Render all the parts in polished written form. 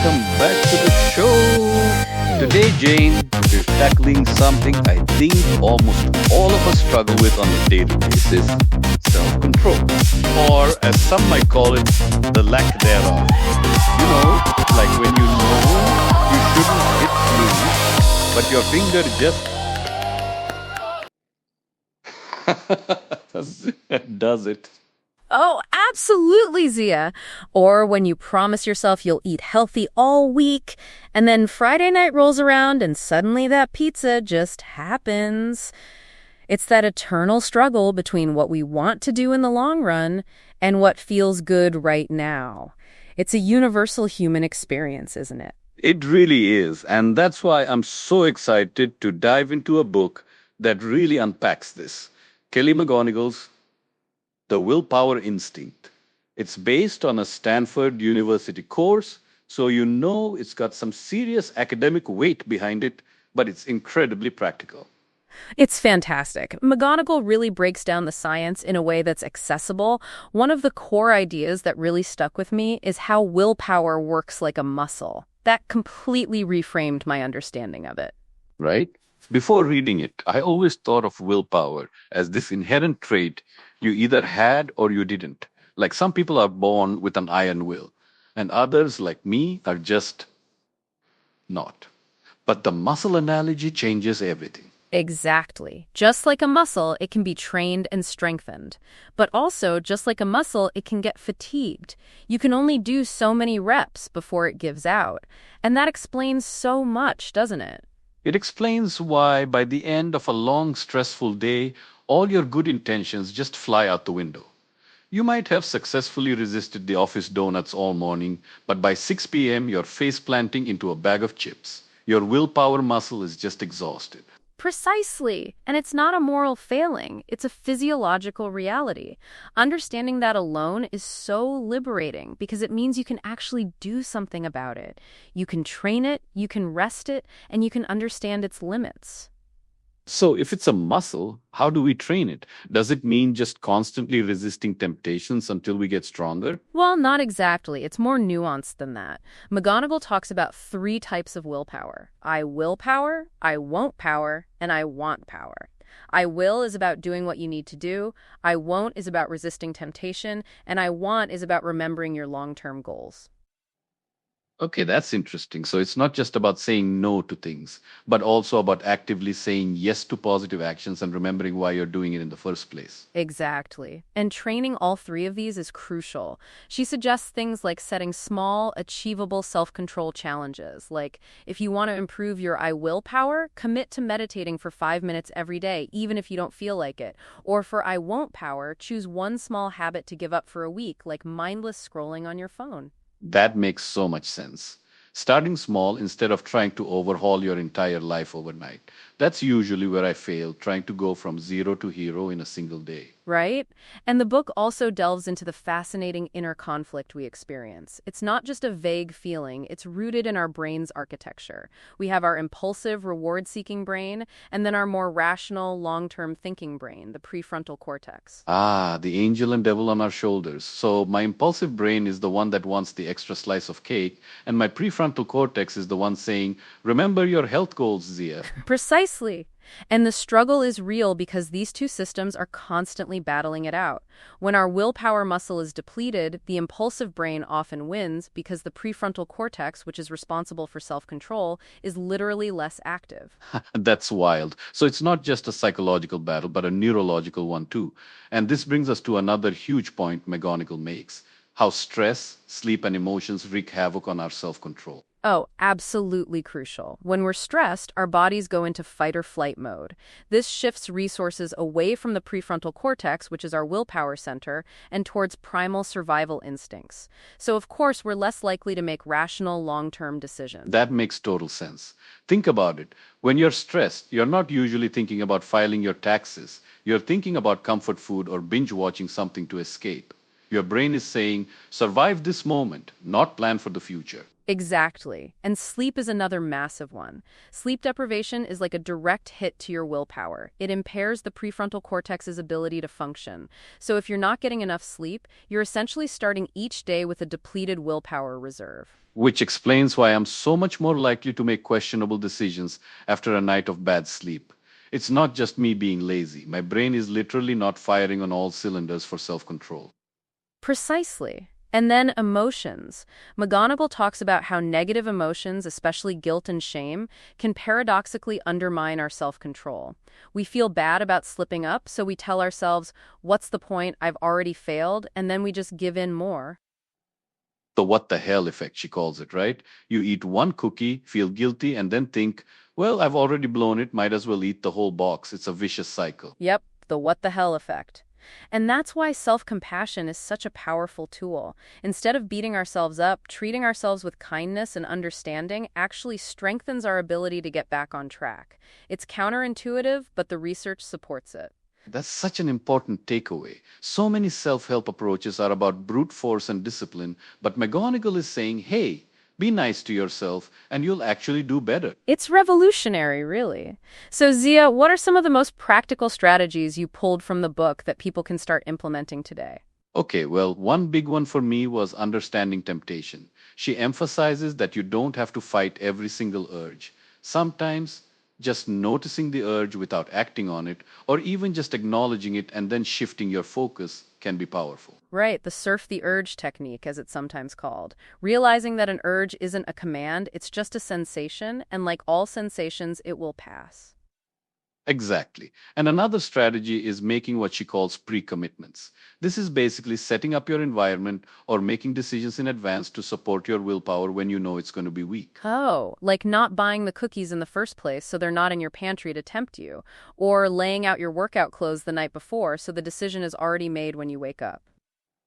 welcome back to the show. Today, Jane, we're tackling something I think almost all of us struggle with on a daily basis: self control. Or, as some might call it, the lack thereof. Like when you shouldn't hit snooze, but your finger just does it. Oh, absolutely, Zia. Or when you promise yourself you'll eat healthy all week, and then Friday night rolls around and suddenly that pizza just happens. It's that eternal struggle between what we want to do in the long run and what feels good right now. It's a universal human experience, isn't it? It really is. And that's why I'm so excited to dive into a book that really unpacks this. Kelly McGonigal's The Willpower Instinct. It's based on a Stanford University course, so it's got some serious academic weight behind it, but it's incredibly practical. It's fantastic. McGonigal really breaks down the science in a way that's accessible. One of the core ideas that really stuck with me is how willpower works like a muscle. That completely reframed my understanding of it. Right? Before reading it, I always thought of willpower as this inherent trait you either had or you didn't. Like some people are born with an iron will, and others, like me, are just not. But the muscle analogy changes everything. Exactly. Just like a muscle, it can be trained and strengthened. But also, just like a muscle, it can get fatigued. You can only do so many reps before it gives out. And that explains so much, doesn't it? It explains why, by the end of a long, stressful day, all your good intentions just fly out the window. You might have successfully resisted the office donuts all morning, but by 6 p.m., you're face planting into a bag of chips. Your willpower muscle is just exhausted. Precisely. And it's not a moral failing. It's a physiological reality. Understanding that alone is so liberating because it means you can actually do something about it. You can train it, you can rest it, and you can understand its limits. So, if it's a muscle, how do we train it? Does it mean just constantly resisting temptations until we get stronger? Well, not exactly. It's more nuanced than that. McGonigal talks about 3 types of willpower. I will power, I won't power, and I want power. I will is about doing what you need to do. I won't is about resisting temptation. And I want is about remembering your long-term goals. Okay, that's interesting. So it's not just about saying no to things, but also about actively saying yes to positive actions and remembering why you're doing it in the first place. Exactly. And training all 3 of these is crucial. She suggests things like setting small, achievable self-control challenges. Like, if you want to improve your I will power, commit to meditating for 5 minutes every day, even if you don't feel like it. Or for I won't power, choose one small habit to give up for a week, like mindless scrolling on your phone. That makes so much sense. Starting small instead of trying to overhaul your entire life overnight. That's usually where I fail, trying to go from zero to hero in a single day. Right? And the book also delves into the fascinating inner conflict we experience. It's not just a vague feeling, it's rooted in our brain's architecture. We have our impulsive, reward-seeking brain, and then our more rational, long-term thinking brain, the prefrontal cortex. Ah, the angel and devil on our shoulders. So my impulsive brain is the one that wants the extra slice of cake, and my prefrontal cortex is the one saying, remember your health goals, Zia. Precisely. And the struggle is real because these 2 systems are constantly battling it out. When our willpower muscle is depleted, the impulsive brain often wins because the prefrontal cortex, which is responsible for self-control, is literally less active. That's wild. So it's not just a psychological battle, but a neurological one too. And this brings us to another huge point McGonigal makes: how stress, sleep, and emotions wreak havoc on our self-control. Oh, absolutely crucial. When we're stressed, our bodies go into fight or flight mode. This shifts resources away from the prefrontal cortex, which is our willpower center, and towards primal survival instincts. So, of course, we're less likely to make rational, long-term decisions. That makes total sense. Think about it. When you're stressed, you're not usually thinking about filing your taxes. You're thinking about comfort food or binge watching something to escape. Your brain is saying, survive this moment, not plan for the future. Exactly. And sleep is another massive one. Sleep deprivation is like a direct hit to your willpower. It impairs the prefrontal cortex's ability to function. So if you're not getting enough sleep, you're essentially starting each day with a depleted willpower reserve. Which explains why I'm so much more likely to make questionable decisions after a night of bad sleep. It's not just me being lazy. My brain is literally not firing on all cylinders for self control. Precisely. And then emotions. McGonigal talks about how negative emotions, especially guilt and shame, can paradoxically undermine our self-control. We feel bad about slipping up, so we tell ourselves, what's the point? I've already failed, and then we just give in more. The what the hell effect, she calls it, right? You eat one cookie, feel guilty, and then think, well, I've already blown it, might as well eat the whole box. It's a vicious cycle. Yep, the what the hell effect. And that's why self-compassion is such a powerful tool. Instead of beating ourselves up, treating ourselves with kindness and understanding actually strengthens our ability to get back on track. It's counterintuitive, but the research supports it. That's such an important takeaway. So many self help approaches are about brute force and discipline, but McGonigal is saying, hey, be nice to yourself and you'll actually do better. It's revolutionary, really. So, Zia, what are some of the most practical strategies you pulled from the book that people can start implementing today? Okay, well, one big one for me was understanding temptation. She emphasizes that you don't have to fight every single urge. Sometimes just noticing the urge without acting on it, or even just acknowledging it and then shifting your focus, can be powerful. Right, the surf the urge technique, as it's sometimes called. Realizing that an urge isn't a command, it's just a sensation, and like all sensations, it will pass. Exactly. And another strategy is making what she calls pre commitments. This is basically setting up your environment or making decisions in advance to support your willpower when you know it's going to be weak. Oh, like not buying the cookies in the first place so they're not in your pantry to tempt you, or laying out your workout clothes the night before so the decision is already made when you wake up.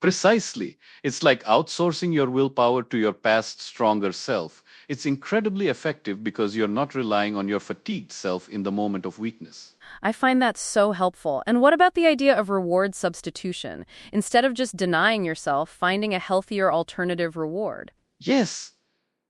Precisely. It's like outsourcing your willpower to your past stronger self. It's incredibly effective because you're not relying on your fatigued self in the moment of weakness. I find that so helpful. And what about the idea of reward substitution? Instead of just denying yourself, finding a healthier alternative reward. Yes,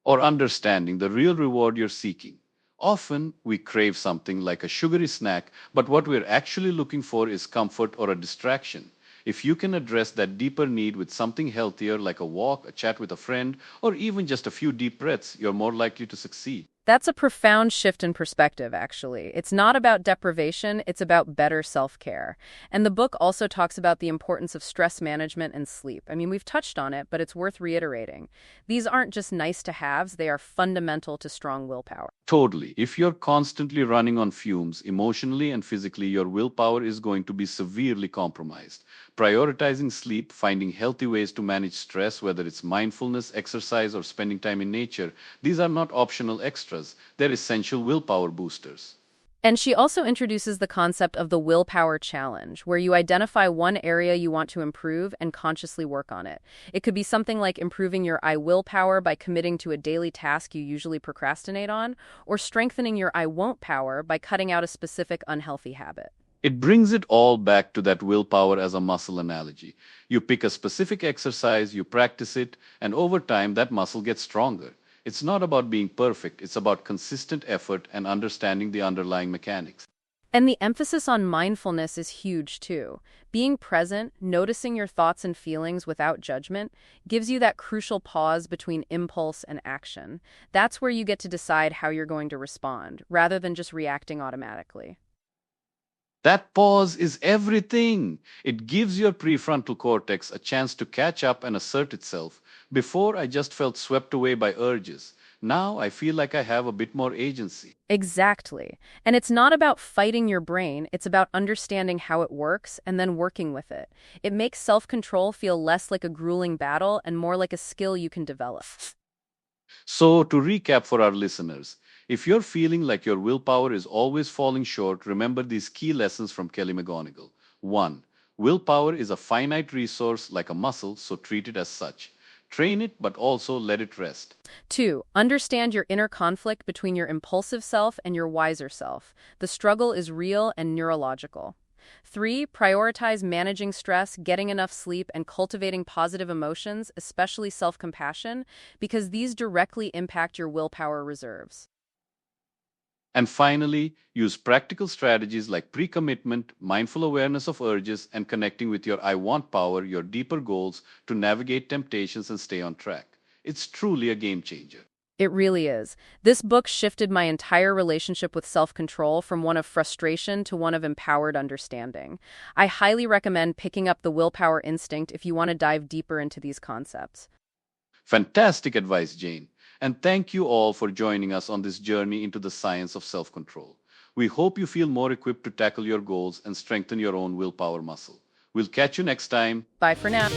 or understanding the real reward you're seeking. Often we crave something like a sugary snack, but what we're actually looking for is comfort or a distraction. If you can address that deeper need with something healthier like a walk, a chat with a friend, or even just a few deep breaths, you're more likely to succeed. That's a profound shift in perspective, actually. It's not about deprivation, it's about better self-care. And the book also talks about the importance of stress management and sleep. I mean, we've touched on it, but it's worth reiterating. These aren't just nice to haves, they are fundamental to strong willpower. Totally. If you're constantly running on fumes, emotionally and physically, your willpower is going to be severely compromised. Prioritizing sleep, finding healthy ways to manage stress, whether it's mindfulness, exercise, or spending time in nature, these are not optional extras. They're essential willpower boosters. And she also introduces the concept of the willpower challenge, where you identify one area you want to improve and consciously work on it. It could be something like improving your I willpower by committing to a daily task you usually procrastinate on, or strengthening your I won't power by cutting out a specific unhealthy habit. It brings it all back to that willpower as a muscle analogy. You pick a specific exercise, you practice it, and over time that muscle gets stronger. It's not about being perfect, it's about consistent effort and understanding the underlying mechanics. And the emphasis on mindfulness is huge too. Being present, noticing your thoughts and feelings without judgment, gives you that crucial pause between impulse and action. That's where you get to decide how you're going to respond, rather than just reacting automatically. That pause is everything. It gives your prefrontal cortex a chance to catch up and assert itself. Before, I just felt swept away by urges. Now, I feel like I have a bit more agency. Exactly. And it's not about fighting your brain, it's about understanding how it works and then working with it. It makes self-control feel less like a grueling battle and more like a skill you can develop. So, to recap for our listeners, if you're feeling like your willpower is always falling short, remember these key lessons from Kelly McGonigal. 1. Willpower is a finite resource like a muscle, so treat it as such. Train it, but also let it rest. 2. Understand your inner conflict between your impulsive self and your wiser self. The struggle is real and neurological. 3, prioritize managing stress, getting enough sleep, and cultivating positive emotions, especially self-compassion, because these directly impact your willpower reserves. And finally, use practical strategies like pre commitment, mindful awareness of urges, and connecting with your I want power, your deeper goals to navigate temptations and stay on track. It's truly a game changer. It really is. This book shifted my entire relationship with self-control from one of frustration to one of empowered understanding. I highly recommend picking up The Willpower Instinct if you want to dive deeper into these concepts. Fantastic advice, Jane. And thank you all for joining us on this journey into the science of self control. We hope you feel more equipped to tackle your goals and strengthen your own willpower muscle. We'll catch you next time. Bye for now.